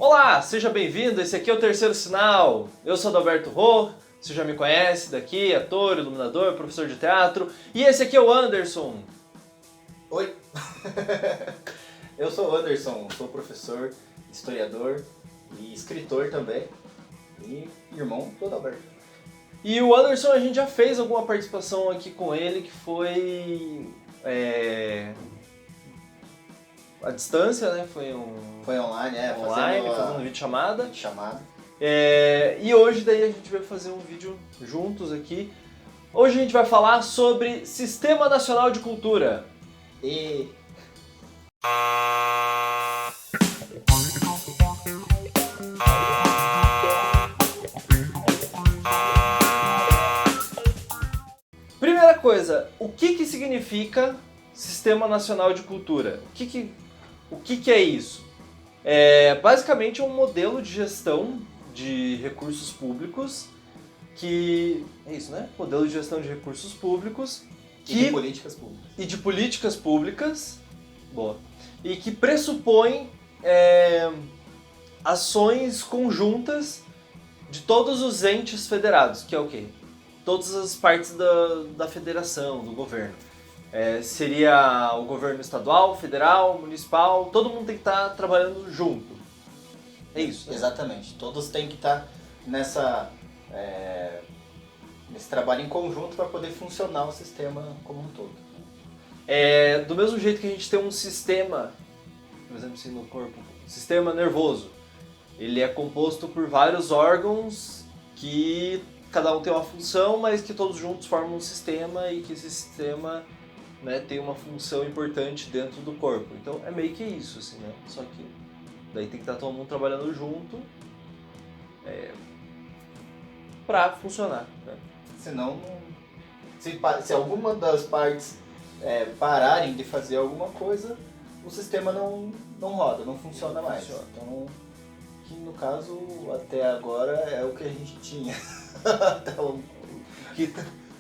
Olá, seja bem-vindo, esse aqui é o Terceiro Sinal. Eu sou Adalberto Rô, você já me conhece daqui, ator, iluminador, professor de teatro. E esse aqui é o Anderson. Oi, eu sou o Anderson, sou professor, historiador e escritor também, e irmão do Adalberto. E o Anderson, a gente já fez alguma participação aqui com ele, que foi à distância, né? Foi Foi online, fazendo videochamada. chamada. E hoje daí a gente vai fazer um vídeo juntos aqui. Hoje a gente vai falar sobre Sistema Nacional de Cultura. E Primeira coisa, o que significa Sistema Nacional de Cultura? O que é isso? Basicamente é um modelo de gestão de recursos públicos que... É isso, né? Modelo de gestão de recursos públicos e de políticas públicas. E de políticas públicas, boa, e que pressupõe ações conjuntas de todos os entes federados, que é o quê? Todas as partes da federação, do governo. Seria o governo estadual, federal, municipal, todo mundo tem que estar trabalhando junto. É isso, né? Exatamente, todos têm que estar nesse trabalho em conjunto para poder funcionar o sistema como um todo. Do mesmo jeito que a gente tem um sistema, por exemplo, assim, no corpo, sistema nervoso, ele é composto por vários órgãos que cada um tem uma função, mas que todos juntos formam um sistema e que esse sistema, né, tem uma função importante dentro do corpo. Então é meio que isso, assim, né? Só que daí tem que estar todo mundo trabalhando junto para funcionar, né? Senão, se alguma das partes pararem de fazer alguma coisa, o sistema não roda, não funciona mais. Então, que no caso, até agora, é o que a gente tinha.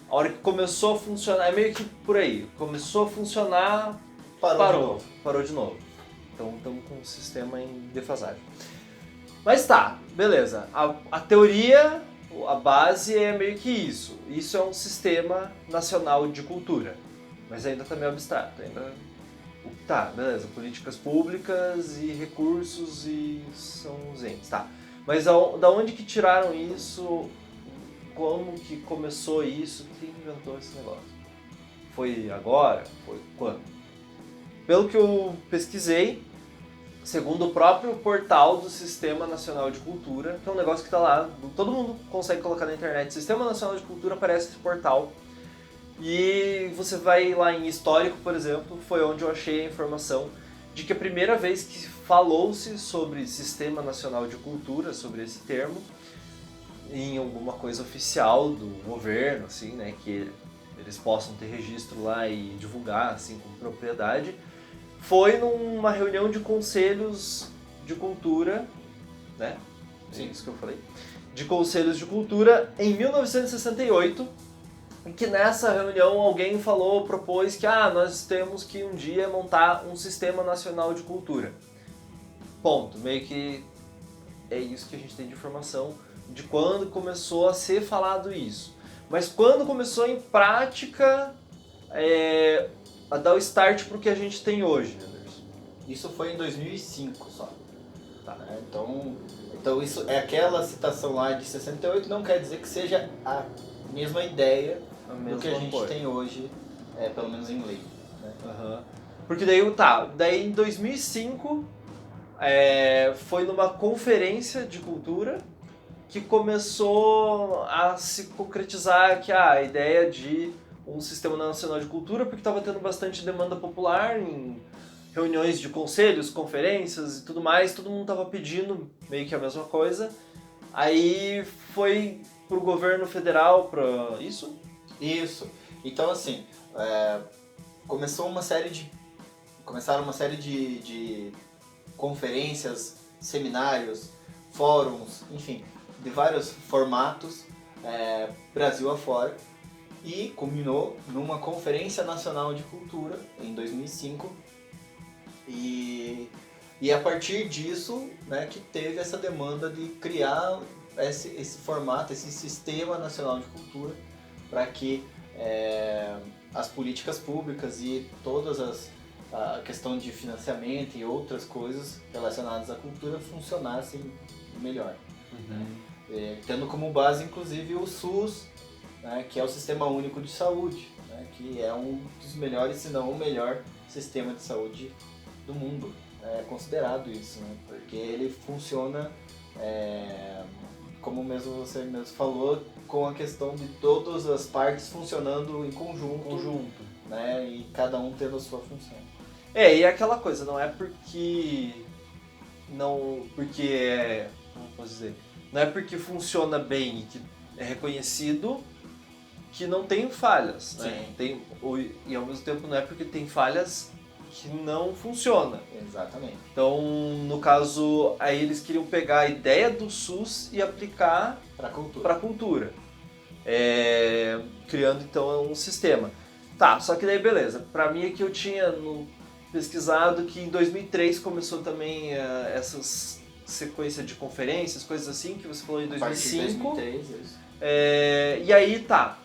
A hora que começou a funcionar, é meio que por aí, começou a funcionar, parou de novo. Então estamos com o sistema em defasagem. Mas tá, beleza. A teoria, a base é meio que isso. Isso é um sistema nacional de cultura. Mas ainda tá meio abstrato. Tá, beleza. Políticas públicas e recursos e são os entes. Tá. Mas da onde que tiraram isso? Como que começou isso? Quem inventou esse negócio? Foi agora? Foi quando? Pelo que eu pesquisei, segundo o próprio portal do Sistema Nacional de Cultura, que é um negócio que está lá, todo mundo consegue colocar na internet, Sistema Nacional de Cultura, aparece esse portal. E você vai lá em histórico, por exemplo, foi onde eu achei a informação de que a primeira vez que falou-se sobre Sistema Nacional de Cultura, sobre esse termo, em alguma coisa oficial do governo, assim, né, que eles possam ter registro lá e divulgar, assim, com propriedade, foi numa reunião de conselhos de cultura, né? Sim. Isso que eu falei. De conselhos de cultura em 1968, em que nessa reunião alguém propôs que nós temos que um dia montar um Sistema Nacional de Cultura. Ponto. Meio que é isso que a gente tem de informação de quando começou a ser falado isso. Mas quando começou em prática a dar o start pro que a gente tem hoje, Anderson? Isso foi em 2005 só. Tá. Então isso é aquela citação lá de 68, não quer dizer que seja a mesma ideia do que a gente tem hoje, pelo menos em lei. Né? Uhum. Porque daí em 2005 foi numa conferência de cultura que começou a se concretizar que a ideia de um Sistema Nacional de Cultura, porque estava tendo bastante demanda popular em reuniões de conselhos, conferências e tudo mais, todo mundo estava pedindo meio que a mesma coisa. Aí foi pro governo federal para isso? Isso. Então assim, começaram uma série de conferências, seminários, fóruns, enfim, de vários formatos, Brasil afora, e culminou numa Conferência Nacional de Cultura em 2005. E E a partir disso, né, que teve essa demanda de criar esse formato, esse sistema nacional de cultura, para que as políticas públicas e a questão de financiamento e outras coisas relacionadas à cultura funcionassem melhor. Tendo como base, inclusive, o SUS, né, que é o Sistema Único de Saúde, né, que é um dos melhores, se não o melhor sistema de saúde do mundo. É considerado isso, né, porque ele funciona, como mesmo você mesmo falou, com a questão de todas as partes funcionando em conjunto. Né, e cada um tendo a sua função. E aquela coisa, não é porque como posso dizer, não é porque funciona bem e que é reconhecido que não tem falhas, né? E ao mesmo tempo não é porque tem falhas que não funciona. Exatamente. Então, no caso, aí eles queriam pegar a ideia do SUS e aplicar para a cultura. Criando então um sistema. Tá, só que daí beleza. Pra mim aqui eu tinha pesquisado que em 2003 começou também essas sequência de conferências, coisas assim, que você falou em 2005. A partir de 2003, isso. E aí tá.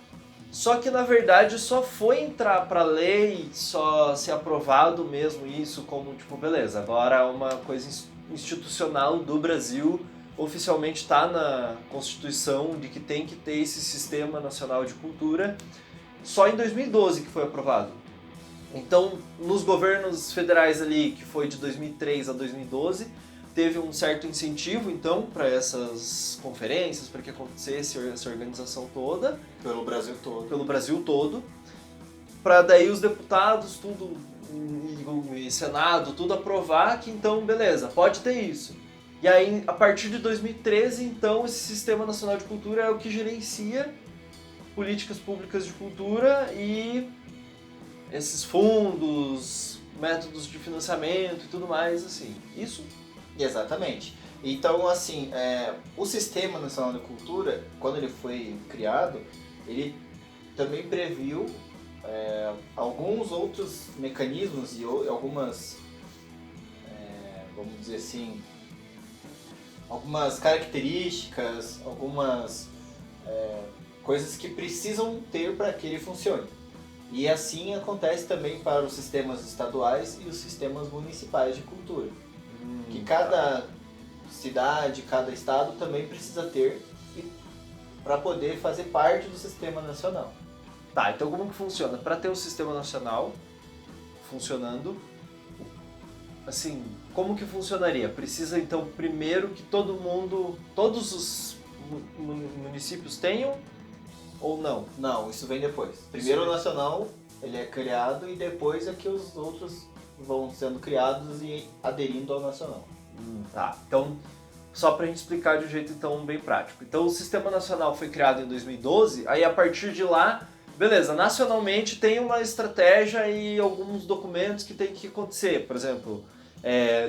Só que na verdade só foi entrar pra lei, só ser aprovado mesmo isso como, tipo, beleza, agora uma coisa institucional do Brasil, oficialmente está na Constituição de que tem que ter esse Sistema Nacional de Cultura, só em 2012 que foi aprovado. Então, nos governos federais ali, que foi de 2003 a 2012, teve um certo incentivo, então, para essas conferências, para que acontecesse essa organização toda. Pelo Brasil todo. Pelo Brasil todo. Para daí os deputados, tudo, e Senado, tudo aprovar que, então, beleza, pode ter isso. E aí, a partir de 2013, então, esse Sistema Nacional de Cultura é o que gerencia políticas públicas de cultura e esses fundos, métodos de financiamento e tudo mais, assim. Isso? Exatamente. Então, assim, o Sistema Nacional de Cultura, quando ele foi criado, ele também previu alguns outros mecanismos e algumas, vamos dizer assim, algumas características, algumas coisas que precisam ter para que ele funcione. E assim acontece também para os sistemas estaduais e os sistemas municipais de cultura. Que cada cidade, cada estado também precisa ter para poder fazer parte do sistema nacional. Tá, então como que funciona? Para ter o sistema nacional funcionando, assim, como que funcionaria? Precisa então primeiro que todos os municípios tenham ou não? Não, isso vem depois. Primeiro o nacional, ele é criado e depois é que os outros vão sendo criados e aderindo ao nacional. Tá, então só pra gente explicar de um jeito então bem prático. Então o Sistema Nacional foi criado em 2012, aí a partir de lá, beleza, nacionalmente tem uma estratégia e alguns documentos que tem que acontecer. Por exemplo,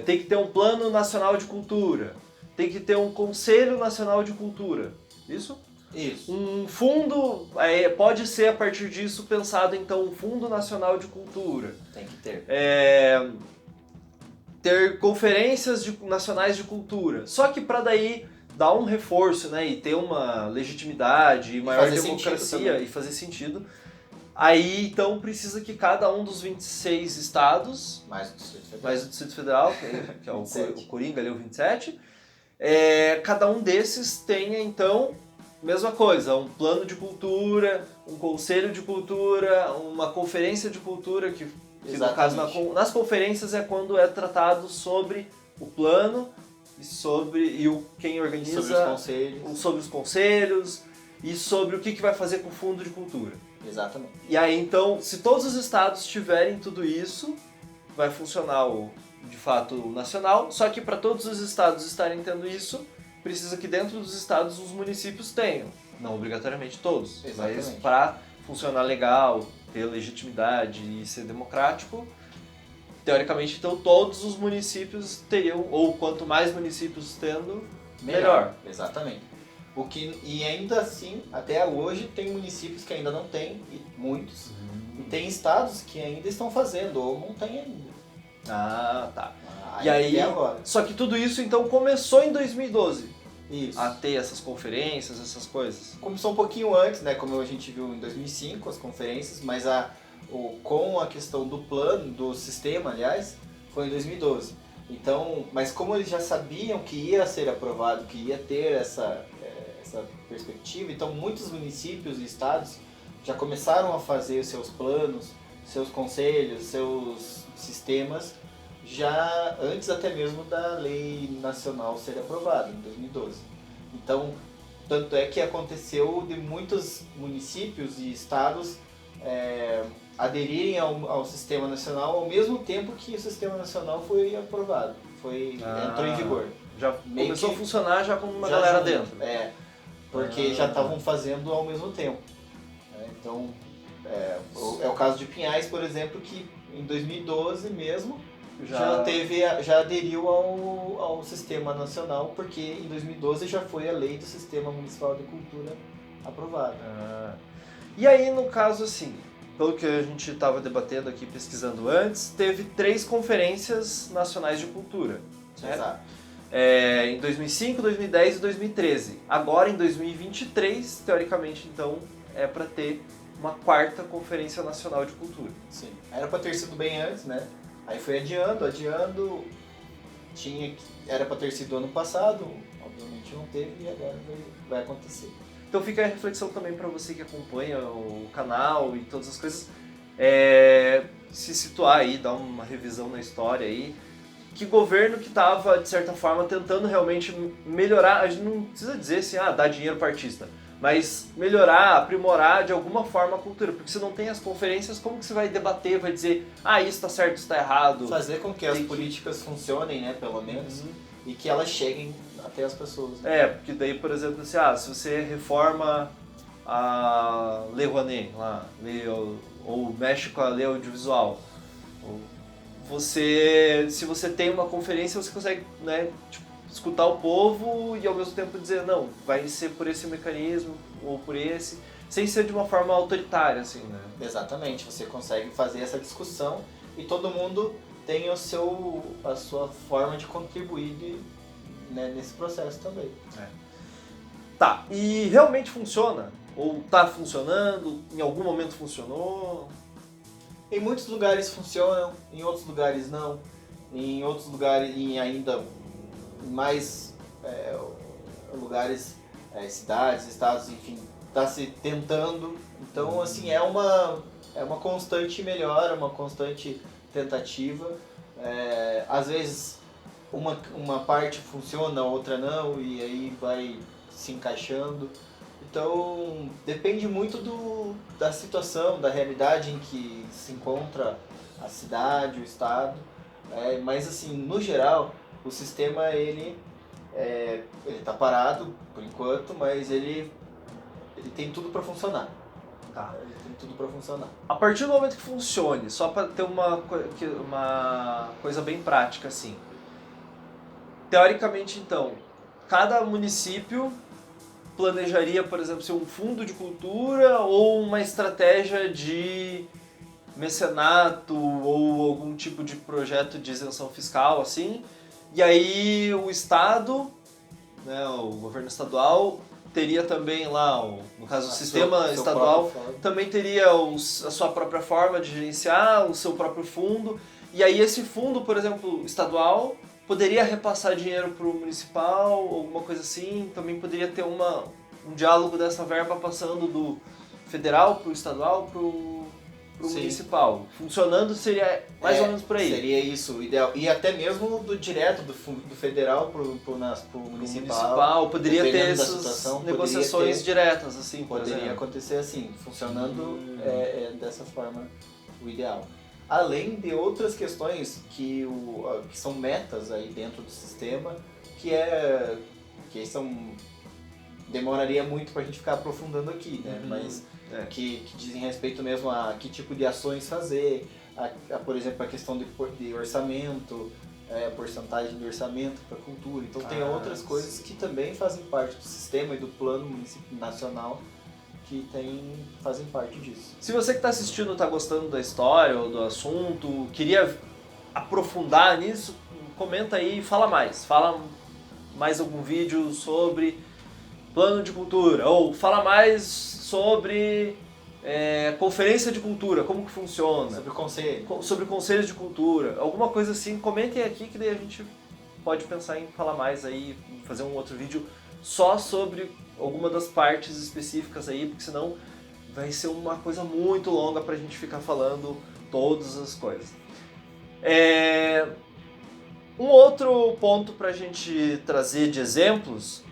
tem que ter um Plano Nacional de Cultura, tem que ter um Conselho Nacional de Cultura, isso? Isso. Um fundo, pode ser a partir disso pensado então um Fundo Nacional de Cultura. Tem que ter. Ter conferências nacionais de cultura. Só que para daí dar um reforço, né, e ter uma legitimidade e maior democracia e fazer sentido, aí então precisa que cada um dos 26 estados, mais o Distrito Federal, que é o Coringa ali, o 27, cada um desses tenha então mesma coisa, um plano de cultura, um conselho de cultura, uma conferência de cultura, que no caso nas conferências é quando é tratado sobre o plano e quem organiza, sobre os conselhos e sobre o que vai fazer com o fundo de cultura. Exatamente. E aí então, se todos os estados tiverem tudo isso, vai funcionar de fato o nacional, só que para todos os estados estarem tendo isso, precisa que dentro dos estados os municípios tenham, não obrigatoriamente todos, mas para funcionar legal, ter legitimidade e ser democrático, teoricamente então todos os municípios teriam, ou quanto mais municípios tendo, melhor. Exatamente. E ainda assim, até hoje, tem municípios que ainda não têm, e muitos, e tem estados que ainda estão fazendo, ou não tem ainda. Ah, tá. E aí, até agora. só que tudo isso então começou em 2012. Isso. A ter essas conferências, essas coisas. Começou um pouquinho antes, né? Como a gente viu em 2005, as conferências, mas com a questão do plano, do sistema, aliás, foi em 2012. Então, mas como eles já sabiam que ia ser aprovado, que ia ter essa perspectiva, então muitos municípios e estados já começaram a fazer os seus planos, seus conselhos, seus sistemas, já antes até mesmo da lei nacional ser aprovada, em 2012. Então, tanto é que aconteceu de muitos municípios e estados aderirem ao sistema nacional ao mesmo tempo que o sistema nacional foi aprovado, entrou em vigor. Já começou a funcionar já com uma galera dentro. Porque já estavam fazendo ao mesmo tempo. Então, é o caso de Pinhais, por exemplo, que em 2012 mesmo já aderiu ao sistema nacional, porque em 2012 já foi a lei do Sistema Municipal de Cultura aprovada. E aí, no caso, assim, pelo que a gente estava debatendo aqui, pesquisando antes, teve 3 conferências nacionais de cultura. Certo? Exato. Em 2005, 2010 e 2013. Agora, em 2023, teoricamente, então, é para ter uma 4ª Conferência Nacional de Cultura. Sim. Era para ter sido bem antes, né? Aí foi adiando. Era para ter sido ano passado, obviamente não teve e agora vai acontecer. Então fica a reflexão também para você que acompanha o canal e todas as coisas, se situar aí, dar uma revisão na história aí. Que governo que estava, de certa forma, tentando realmente melhorar, a gente não precisa dizer assim, dar dinheiro para artista, mas melhorar, aprimorar de alguma forma a cultura, porque se não tem as conferências, como que você vai debater, vai dizer, isso está certo, isso está errado? Fazer com que as políticas funcionem, né, pelo menos, e que elas cheguem até as pessoas. Né? Porque daí, por exemplo, assim, se você reforma a Lei Rouanet, ou mexe com a lei audiovisual, se você tem uma conferência, você consegue, né, escutar o povo e ao mesmo tempo dizer, não, vai ser por esse mecanismo ou por esse, sem ser de uma forma autoritária, assim, né? Exatamente, você consegue fazer essa discussão e todo mundo tem a sua forma de contribuir nesse processo também. Tá, e realmente funciona? Ou tá funcionando? Em algum momento funcionou? Em muitos lugares funcionam, em outros lugares não. Em outros lugares, em ainda mais lugares, cidades, estados, enfim, está se tentando. Então, assim, é uma constante melhora, uma constante tentativa. Às vezes uma parte funciona, a outra não, e aí vai se encaixando. Então, depende muito da situação, da realidade em que se encontra a cidade, o estado. Mas, assim, no geral, o sistema, ele tá parado, por enquanto, mas ele tem tudo para funcionar. Tá. Ele tem tudo para funcionar. A partir do momento que funcione, só para ter uma coisa bem prática, assim. Teoricamente, então, cada município planejaria, por exemplo, ser um fundo de cultura ou uma estratégia de mecenato ou algum tipo de projeto de isenção fiscal, assim. E aí o Estado, né, o governo estadual, teria também lá, no caso o sistema estadual, também teria a sua própria forma de gerenciar, o seu próprio fundo. E aí esse fundo, por exemplo, estadual, poderia repassar dinheiro para o municipal, alguma coisa assim, também poderia ter um diálogo dessa verba passando do federal para o estadual, para o municipal. Funcionando seria mais ou menos por aí. Seria isso, o ideal. E até mesmo direto do federal para o municipal. Poderia ter essas negociações diretas, assim, poderia acontecer assim, funcionando dessa forma, o ideal. Além de outras questões que são metas aí dentro do sistema, que demoraria muito para a gente ficar aprofundando aqui, né? Mas que dizem respeito mesmo a que tipo de ações fazer, por exemplo, a questão de orçamento, a porcentagem de orçamento para a cultura. Então tem outras coisas que também fazem parte do sistema e do plano nacional que fazem parte disso. Se você que está assistindo está gostando da história ou do assunto, queria aprofundar nisso, comenta aí e fala mais algum vídeo sobre plano de cultura, ou fala mais sobre conferência de cultura, como que funciona. Sobre o conselho. Sobre conselhos de cultura, alguma coisa assim, comentem aqui que daí a gente pode pensar em falar mais aí, fazer um outro vídeo só sobre alguma das partes específicas aí, porque senão vai ser uma coisa muito longa pra gente ficar falando todas as coisas. Um outro ponto pra gente trazer de exemplos,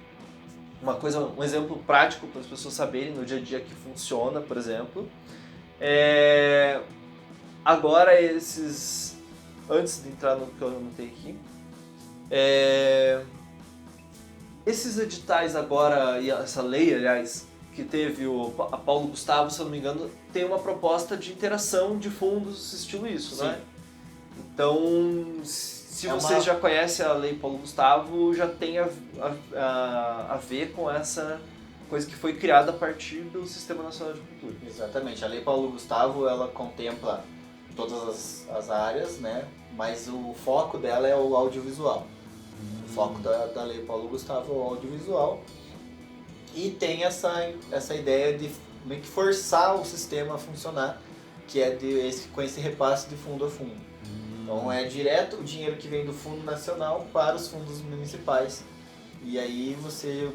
um exemplo prático para as pessoas saberem no dia a dia que funciona, por exemplo. Agora antes de entrar no que eu anotei aqui, esses editais agora, e essa lei, aliás, que teve a Paulo Gustavo, se eu não me engano, tem uma proposta de interação de fundos estilo isso, Sim. né? Então, se vocês já conhecem a Lei Paulo Gustavo, já tem a ver com essa coisa que foi criada a partir do Sistema Nacional de Cultura. Exatamente. A Lei Paulo Gustavo, ela contempla todas as áreas, né? Mas o foco dela é o audiovisual. O foco da Lei Paulo Gustavo é o audiovisual. E tem essa ideia de meio que forçar o sistema a funcionar, que é com esse repasse de fundo a fundo. Então é direto o dinheiro que vem do Fundo Nacional para os fundos municipais. E aí você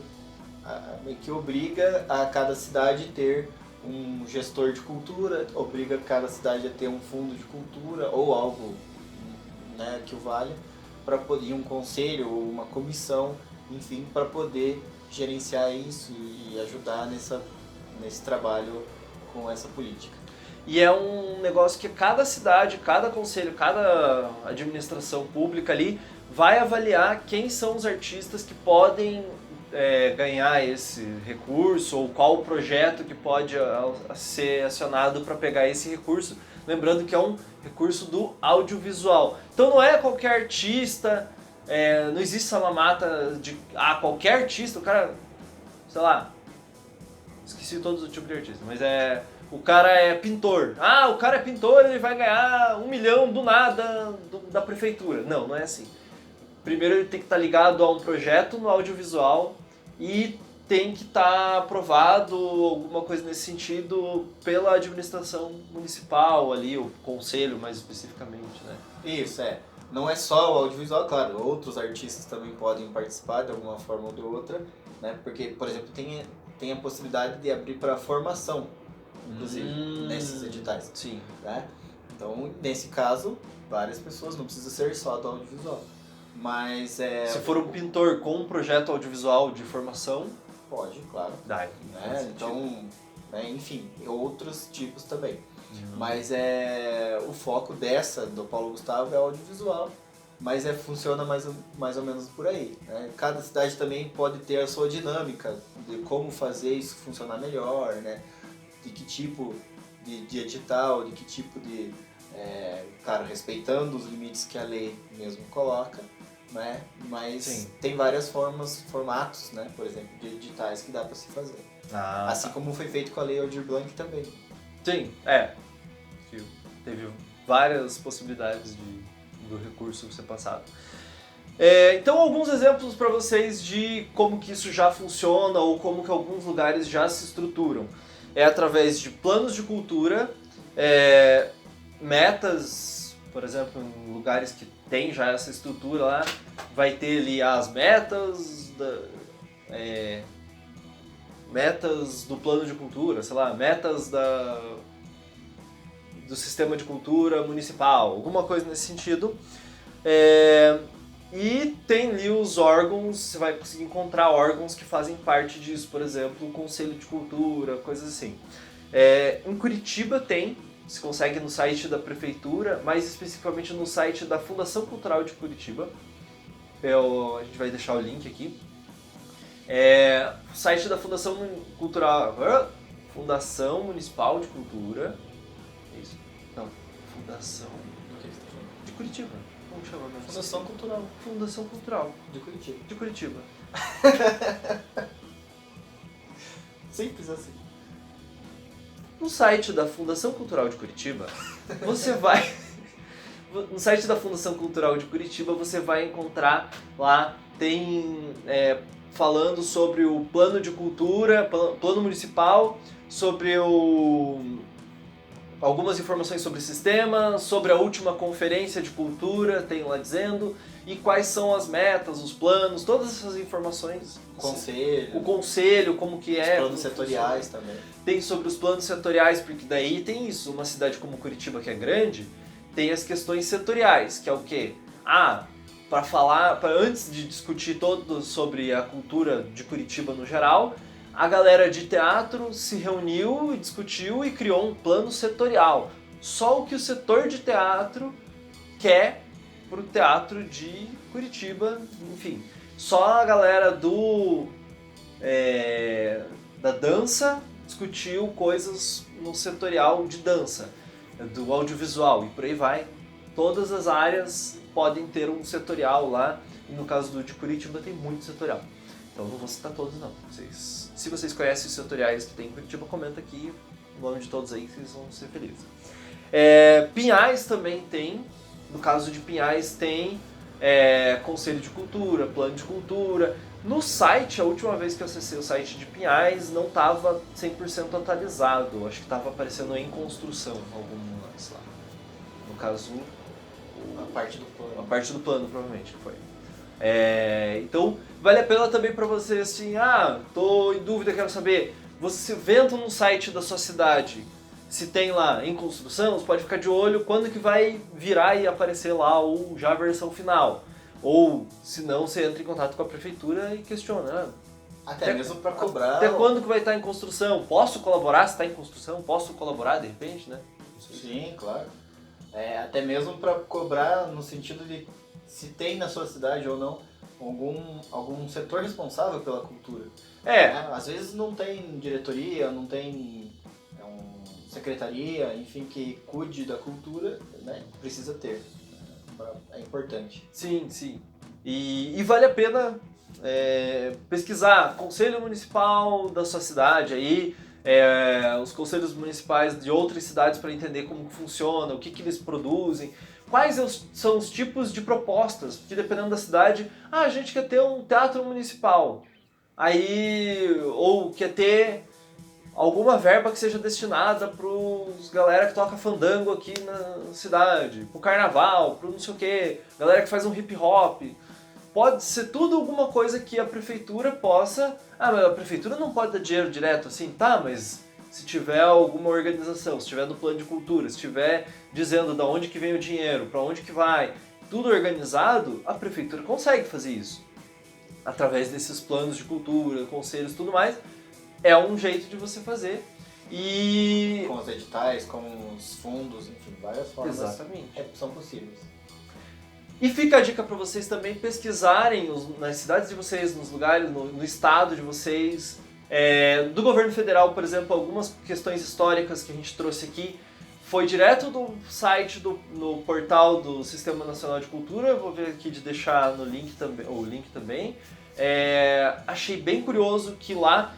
meio que obriga a cada cidade ter um gestor de cultura, obriga cada cidade a ter um fundo de cultura ou algo, né, que o valha, para poder um conselho ou uma comissão, enfim, para poder gerenciar isso e ajudar nesse trabalho com essa política. E é um negócio que cada cidade, cada conselho, cada administração pública ali vai avaliar quem são os artistas que podem ganhar esse recurso ou qual o projeto que pode ser acionado para pegar esse recurso. Lembrando que é um recurso do audiovisual. Então não é qualquer artista, não existe essa mamata de qualquer artista, o cara, sei lá, esqueci todos os tipos de artista, mas o cara é pintor. O cara é pintor, ele vai ganhar 1 milhão do nada da prefeitura. Não é assim. Primeiro ele tem que estar ligado a um projeto no audiovisual e tem que estar aprovado, alguma coisa nesse sentido, pela administração municipal ali, o conselho mais especificamente, né? Isso, Não é só o audiovisual, claro, outros artistas também podem participar de alguma forma ou de outra, né? Porque, por exemplo, tem a possibilidade de abrir para formação, inclusive, nesses editais. Sim. Né? Então, nesse caso, várias pessoas, não precisa ser só do audiovisual. Mas se for um pintor com um projeto audiovisual de formação, pode, claro. Dá. Né? Então, enfim, outros tipos também. Mas o foco do Paulo Gustavo é audiovisual, mas funciona mais ou menos por aí. Né? Cada cidade também pode ter a sua dinâmica de como fazer isso funcionar melhor, né? De que tipo de edital, de que tipo de... claro, respeitando os limites que a lei mesmo coloca, né? Mas Sim. tem várias formatos, né? Por exemplo, de editais que dá para se fazer. Assim como foi feito com a Lei Aldir Blanc também. Sim, que teve várias possibilidades do recurso ser passado. Então, alguns exemplos para vocês de como que isso já funciona ou como que alguns lugares já se estruturam. Através de planos de cultura, metas, por exemplo, em lugares que tem já essa estrutura lá, vai ter ali as metas do plano de cultura, sei lá, metas do sistema de cultura municipal, alguma coisa nesse sentido. E tem ali os órgãos, você vai conseguir encontrar órgãos que fazem parte disso, por exemplo, o Conselho de Cultura, coisas assim. Em Curitiba se consegue no site da Prefeitura, mais especificamente no site da Fundação Cultural de Curitiba. A gente vai deixar o link aqui. O site da Fundação Municipal de Cultura. É isso? Não, Fundação de Curitiba. Como chama mesmo? Fundação Cultural. Fundação Cultural de Curitiba. Simples assim. No site da Fundação Cultural de Curitiba, no site da Fundação Cultural de Curitiba você vai encontrar lá, tem falando sobre o plano de cultura, plano municipal, sobre algumas informações sobre o sistema, sobre a última conferência de cultura, tem lá dizendo, e quais são as metas, os planos, todas essas informações. Conselho. O conselho, como que é. Os planos setoriais também. Tem sobre os planos setoriais, porque daí tem isso, uma cidade como Curitiba que é grande, tem as questões setoriais, que é o quê? Antes de discutir todo sobre a cultura de Curitiba no geral, a galera de teatro se reuniu e discutiu e criou um plano setorial. Só o que o setor de teatro quer pro teatro de Curitiba, enfim. Só a galera da dança discutiu coisas no setorial de dança, do audiovisual e por aí vai. Todas as áreas podem ter um setorial lá, e no caso do de Curitiba tem muito setorial. Então não vou citar todos não. Se vocês conhecem os setoriais que tem em Curitiba, comenta aqui o nome de todos aí que vocês vão ser felizes. Pinhais também tem, no caso de Pinhais tem Conselho de Cultura, Plano de Cultura. No site, a última vez que eu acessei o site de Pinhais, não estava 100% atualizado. Acho que estava aparecendo em construção algumas lá. No caso, a parte do plano. A parte do plano, provavelmente, que foi. Então, vale a pena também para você, assim, tô em dúvida, quero saber. Você vendo no site da sua cidade, se tem lá em construção, você pode ficar de olho quando que vai virar e aparecer lá já a versão final. Ou, se não, você entra em contato com a prefeitura e questiona. Até mesmo para cobrar. Até quando que vai estar em construção? Posso colaborar se está em construção? Posso colaborar de repente, né? Sim, claro. Até mesmo para cobrar no sentido de se tem na sua cidade ou não algum setor responsável pela cultura. Às vezes não tem diretoria, não tem secretaria, enfim, que cuide da cultura, né? Precisa ter. É importante. Sim, sim. E vale a pena pesquisar Conselho Municipal da sua cidade aí, os conselhos municipais de outras cidades para entender como funciona, o que eles produzem, quais são os tipos de propostas, porque dependendo da cidade, a gente quer ter um teatro municipal, ou quer ter alguma verba que seja destinada para os galera que toca fandango aqui na cidade, pro carnaval, pro não sei o que, galera que faz um hip hop. Pode ser tudo alguma coisa que a prefeitura possa... mas a prefeitura não pode dar dinheiro direto assim, mas se tiver alguma organização, se tiver no plano de cultura, se tiver dizendo de onde que vem o dinheiro, para onde que vai, tudo organizado, a prefeitura consegue fazer isso. Através desses planos de cultura, conselhos e tudo mais, é um jeito de você fazer. E... com os editais, com os fundos, enfim, várias formas. Exatamente. São possíveis. E fica a dica para vocês também pesquisarem nas cidades de vocês, nos lugares, no estado de vocês, do governo federal, por exemplo, algumas questões históricas que a gente trouxe aqui, foi direto do site, no portal do Sistema Nacional de Cultura, eu vou ver aqui de deixar no link também, o link também. Achei bem curioso que lá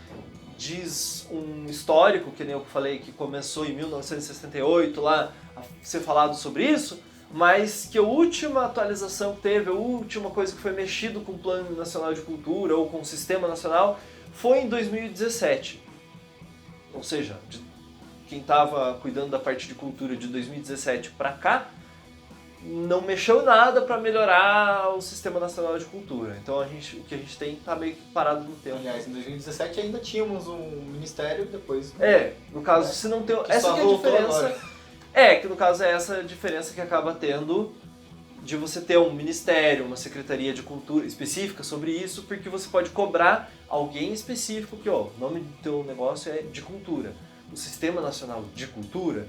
diz um histórico, que nem eu falei, que começou em 1968 lá a ser falado sobre isso, mas que a última atualização que teve, a última coisa que foi mexido com o Plano Nacional de Cultura ou com o Sistema Nacional foi em 2017. Ou seja, quem estava cuidando da parte de cultura de 2017 para cá, não mexeu nada para melhorar o Sistema Nacional de Cultura. Então o que a gente tem está meio que parado no tempo. Aliás, em 2017 ainda tínhamos um ministério, depois... no caso, se não tem... Essa que é a diferença... que no caso é essa diferença que acaba tendo de você ter um ministério, uma secretaria de cultura específica sobre isso, porque você pode cobrar alguém específico que, o nome do teu negócio é de cultura. O Sistema Nacional de Cultura,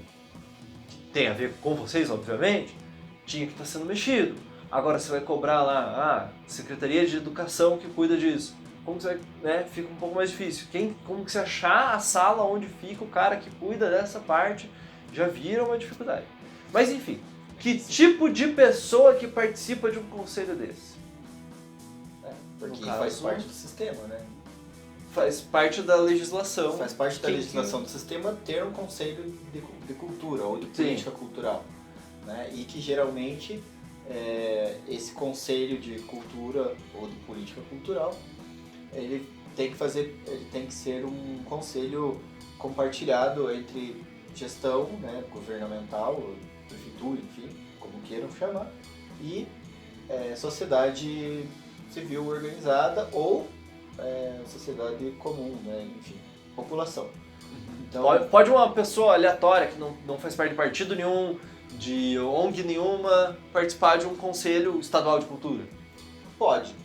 que tem a ver com vocês, obviamente, tinha que estar sendo mexido. Agora você vai cobrar lá, Secretaria de Educação que cuida disso. Como que você vai, fica um pouco mais difícil. Como que você achar a sala onde fica o cara que cuida dessa parte, já vira uma dificuldade. Mas enfim, que tipo de pessoa que participa de um conselho desse? Porque faz parte do sistema, né? Faz parte da legislação. Faz parte da legislação do sistema ter um conselho de cultura ou de política cultural. né? E que geralmente esse conselho de cultura ou de política cultural, ele tem que ser um conselho compartilhado entre gestão, né, governamental, prefeitura, enfim, como queiram chamar, e sociedade civil organizada ou sociedade comum, né, enfim, população. Então, Pode uma pessoa aleatória que não faz parte de partido nenhum, de ONG nenhuma, participar de um conselho estadual de cultura? pode.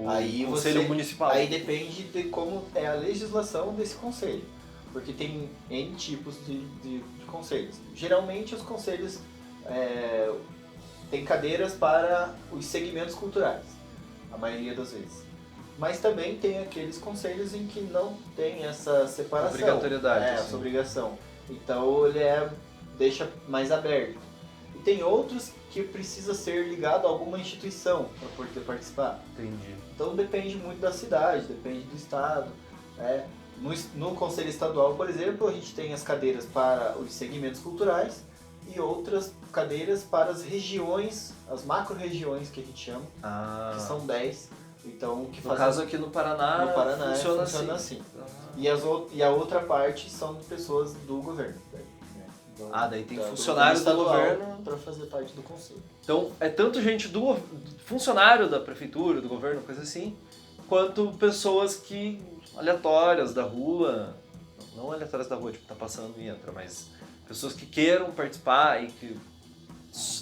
Aí conselho municipal. Aí depende de como é a legislação desse conselho, porque tem N tipos de conselhos. Geralmente os conselhos têm cadeiras para os segmentos culturais, a maioria das vezes. Mas também tem aqueles conselhos em que não tem essa separação. Obrigatoriedade. Essa obrigação. Então ele deixa mais aberto. E tem outros que precisa ser ligado a alguma instituição para poder participar. Entendi. Então depende muito da cidade, depende do estado. No Conselho Estadual, por exemplo, a gente tem as cadeiras para os segmentos culturais e outras cadeiras para as regiões, as macro-regiões que a gente chama, que são 10. Então, no caso aqui no Paraná funciona assim. E a outra parte são de pessoas do governo. Daí tem funcionários do governo para fazer parte do conselho. Então é tanto gente do funcionário da prefeitura, do governo, coisa assim, quanto pessoas aleatórias da rua, não aleatórias da rua, tipo, tá passando e entra, mas pessoas que queiram participar e que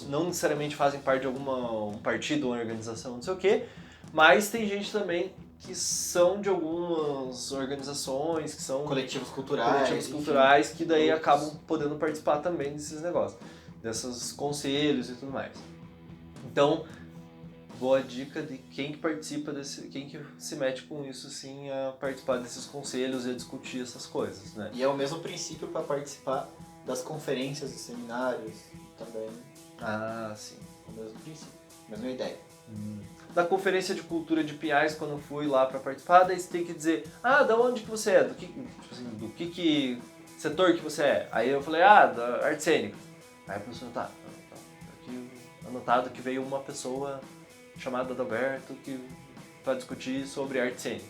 não necessariamente fazem parte de um partido, uma organização, não sei o quê, mas tem gente também que são de algumas organizações, que são coletivos culturais, enfim, que daí acabam podendo participar também desses negócios, desses conselhos e tudo mais. Então, boa dica de quem que participa quem que se mete com isso, sim, a participar desses conselhos e a discutir essas coisas, né? E é o mesmo princípio para participar das conferências e seminários também. Sim. O mesmo princípio, mesma ideia. Da conferência de cultura de Pinhais, quando eu fui lá para participar, daí você tem que dizer, da onde que você é, do que setor que você é. Aí eu falei, da arte cênica. Aí a pessoa, tá aqui anotado que veio uma pessoa chamada Adalberto que vai discutir sobre artes cênicas.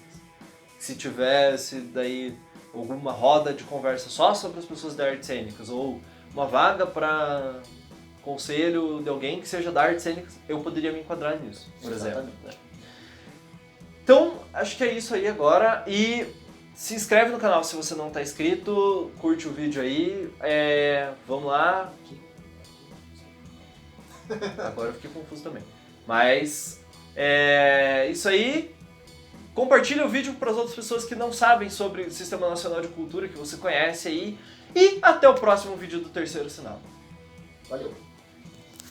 Se tivesse daí alguma roda de conversa só sobre as pessoas de artes cênicas, ou uma vaga para conselho de alguém que seja da arte cênica, eu poderia me enquadrar nisso, por exemplo. Então, acho que é isso aí agora. E se inscreve no canal se você não está inscrito, curte o vídeo aí. Vamos lá. Agora eu fiquei confuso também. Mas isso aí. Compartilha o vídeo para as outras pessoas que não sabem sobre o Sistema Nacional de Cultura, que você conhece aí. E até o próximo vídeo do Terceiro Sinal. Valeu!